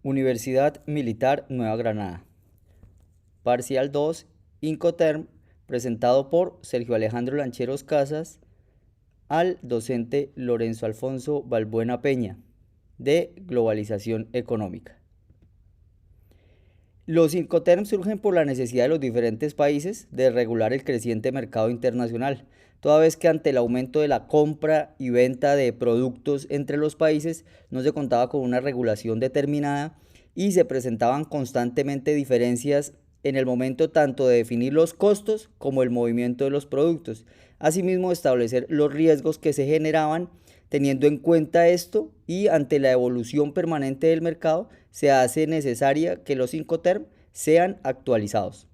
Universidad Militar Nueva Granada. Parcial 2, Incoterm, presentado por Sergio Alejandro Lancheros Casas al docente Lorenzo Alfonso Balbuena Peña, de Globalización Económica. Los Incoterms surgen por la necesidad de los diferentes países de regular el creciente mercado internacional, toda vez que ante el aumento de la compra y venta de productos entre los países no se contaba con una regulación determinada y se presentaban constantemente diferencias en el momento tanto de definir los costos como el movimiento de los productos, asimismo establecer los riesgos que se generaban. Teniendo en cuenta esto y ante la evolución permanente del mercado, se hace necesaria que los Incoterm sean actualizados.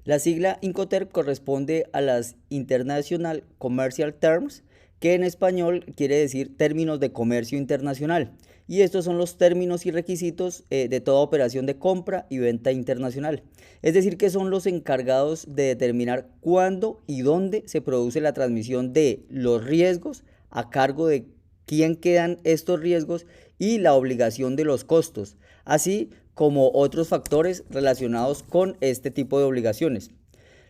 La sigla Incoterm corresponde a las International Commercial Terms, que en español quiere decir términos de comercio internacional. Y estos son los términos y requisitos de toda operación de compra y venta internacional. Es decir, que son los encargados de determinar cuándo y dónde se produce la transmisión de los riesgos, a cargo de quién quedan estos riesgos y la obligación de los costos, así como otros factores relacionados con este tipo de obligaciones.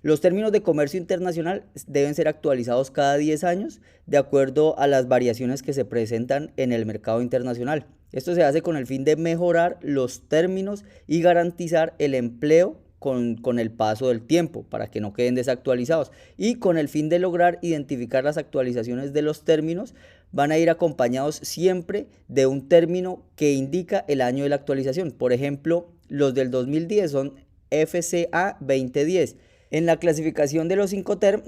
Los términos de comercio internacional deben ser actualizados cada 10 años de acuerdo a las variaciones que se presentan en el mercado internacional. Esto se hace con el fin de mejorar los términos y garantizar el empleo con el paso del tiempo para que no queden desactualizados, y con el fin de lograr identificar las actualizaciones de los términos van a ir acompañados siempre de un término que indica el año de la actualización. Por ejemplo, los del 2010 son FCA 2010. En la clasificación de los Incoterm,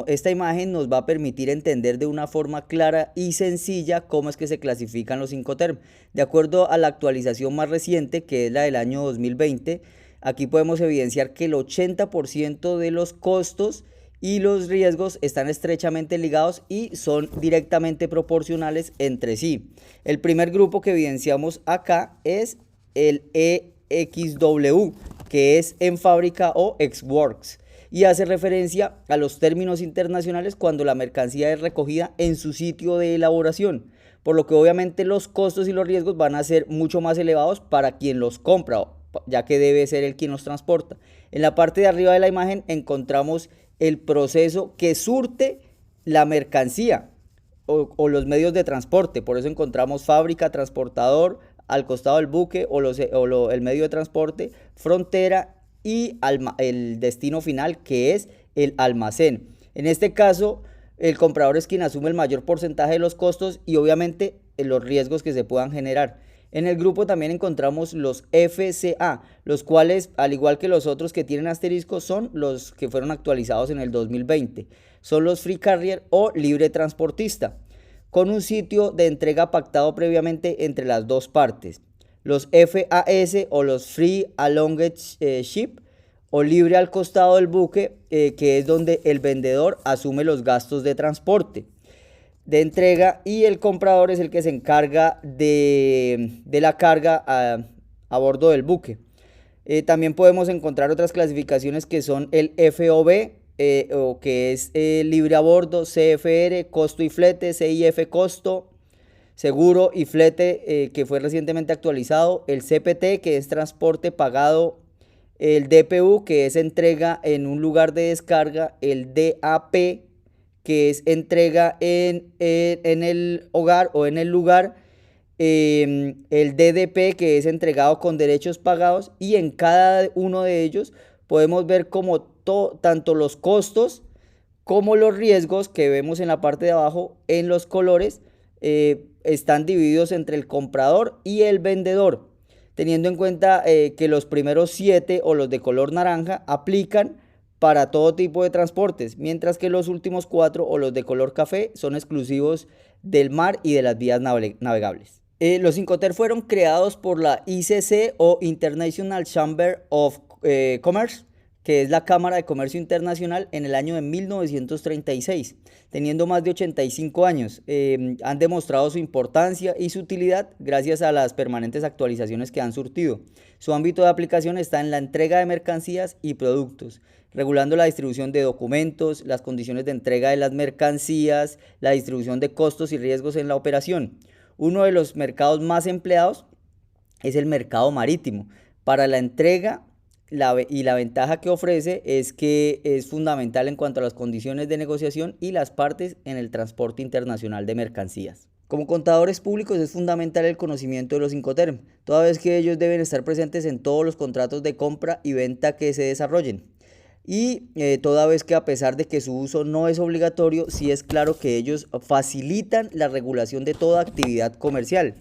esta imagen nos va a permitir entender de una forma clara y sencilla cómo es que se clasifican los Incoterm. De acuerdo a la actualización más reciente, que es la del año 2020, aquí podemos evidenciar que el 80% de los costos y los riesgos están estrechamente ligados y son directamente proporcionales entre sí. El primer grupo que evidenciamos acá es el EXW, que es en fábrica o ex-works, y hace referencia a los términos internacionales cuando la mercancía es recogida en su sitio de elaboración, por lo que obviamente los costos y los riesgos van a ser mucho más elevados para quien los compra, ya que debe ser el quien los transporta. En la parte de arriba de la imagen encontramos el proceso que surte la mercancía o los medios de transporte. Por eso encontramos fábrica, transportador, al costado del buque el medio de transporte, frontera y el destino final, que es el almacén. En este caso, el comprador es quien asume el mayor porcentaje de los costos y obviamente los riesgos que se puedan generar. En el grupo también encontramos los FCA, los cuales, al igual que los otros que tienen asterisco, son los que fueron actualizados en el 2020. Son los Free Carrier o libre transportista, con un sitio de entrega pactado previamente entre las dos partes. Los FAS o los Free Along Ship o libre al costado del buque, que es donde el vendedor asume los gastos de transporte, de entrega, y el comprador es el que se encarga de la carga a bordo del buque. También podemos encontrar otras clasificaciones que son el FOB, o que es libre a bordo, CFR, costo y flete, CIF, costo, seguro y flete, que fue recientemente actualizado, el CPT, que es transporte pagado, el DPU, que es entrega en un lugar de descarga, el DAP, que es entrega en el hogar o en el lugar, el DDP, que es entregado con derechos pagados, y en cada uno de ellos podemos ver como tanto los costos como los riesgos que vemos en la parte de abajo en los colores están divididos entre el comprador y el vendedor, teniendo en cuenta que los primeros 7 o los de color naranja aplican para todo tipo de transportes, mientras que los últimos 4 o los de color café son exclusivos del mar y de las vías navegables. Los Incoterm fueron creados por la ICC o International Chamber of Commerce, que es la Cámara de Comercio Internacional, en el año de 1936, teniendo más de 85 años. Han demostrado su importancia y su utilidad gracias a las permanentes actualizaciones que han surtido. Su ámbito de aplicación está en la entrega de mercancías y productos, regulando la distribución de documentos, las condiciones de entrega de las mercancías, la distribución de costos y riesgos en la operación. Uno de los mercados más empleados es el mercado marítimo. Para la entrega y la ventaja que ofrece es que es fundamental en cuanto a las condiciones de negociación y las partes en el transporte internacional de mercancías. Como contadores públicos es fundamental el conocimiento de los Incoterm, toda vez que ellos deben estar presentes en todos los contratos de compra y venta que se desarrollen. Y toda vez que a pesar de que su uso no es obligatorio, sí es claro que ellos facilitan la regulación de toda actividad comercial,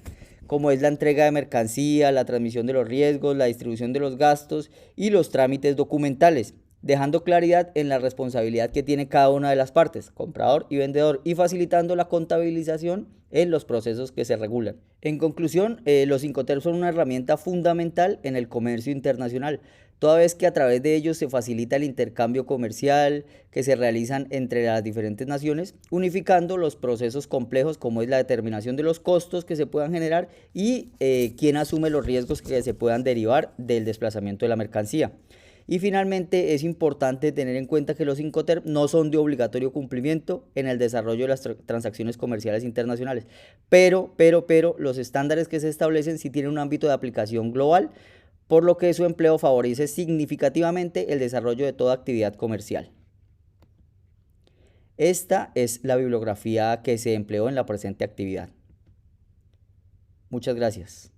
como es la entrega de mercancía, la transmisión de los riesgos, la distribución de los gastos y los trámites documentales, dejando claridad en la responsabilidad que tiene cada una de las partes, comprador y vendedor, y facilitando la contabilización en los procesos que se regulan. En conclusión, los Incoterms son una herramienta fundamental en el comercio internacional, toda vez que a través de ellos se facilita el intercambio comercial que se realizan entre las diferentes naciones, unificando los procesos complejos como es la determinación de los costos que se puedan generar y quién asume los riesgos que se puedan derivar del desplazamiento de la mercancía. Y finalmente es importante tener en cuenta que los Incoterm no son de obligatorio cumplimiento en el desarrollo de las transacciones comerciales internacionales, pero los estándares que se establecen sí tienen un ámbito de aplicación global, por lo que su empleo favorece significativamente el desarrollo de toda actividad comercial. Esta es la bibliografía que se empleó en la presente actividad. Muchas gracias.